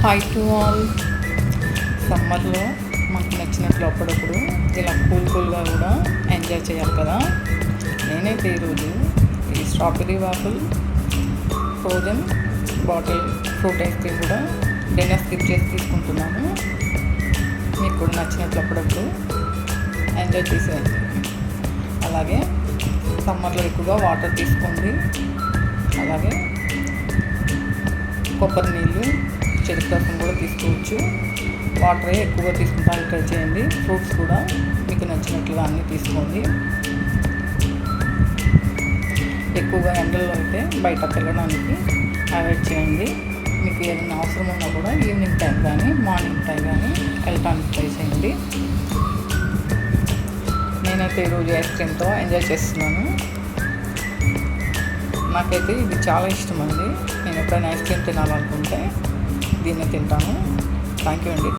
Hi to all. సమ్మర్లో మనకు నచ్చినట్లు అప్పుడప్పుడు ఇలా కూల్గా కూడా ఎంజాయ్ చేయాలి కదా. నేనైతే ఈరోజు ఈ strawberry waffle frozen bottle fruit ice cream కూడా డిన్నర్ స్కిప్ చేసి తీసుకుంటున్నాను. మీకు కూడా నచ్చినట్లు అప్పుడప్పుడు ఎంజాయ్ చేసేయండి. అలాగే సమ్మర్లో ఎక్కువగా వాటర్ తీసుకోండి. అలాగే కొబ్బరి నీళ్ళు, చెరుకు రసం కూడా తీసుకోవచ్చు. వాటరే ఎక్కువగా తీసుకుంటానికి ట్రై చేయండి. ఫ్రూట్స్ కూడా మీకు నచ్చినట్లుగా అన్నీ తీసుకోండి. ఎక్కువగా ఎండల్లో అయితే బయటకు వెళ్ళడానికి అవాయిడ్ చేయండి. మీకు ఏదైనా అవసరం ఉన్నా కూడా ఈవినింగ్ టైం కానీ మార్నింగ్ టైం కానీ వెళ్ళటానికి ట్రై చేయండి. నేనైతే ఈరోజు ఐస్ క్రీమ్తో ఎంజాయ్ చేస్తున్నాను. నాకైతే ఇది చాలా ఇష్టం అండి. నేను ఎప్పుడైనా ఐస్ క్రీమ్ తినాలనుకుంటే దీన్ని తింటాను. థ్యాంక్ యూ అండి.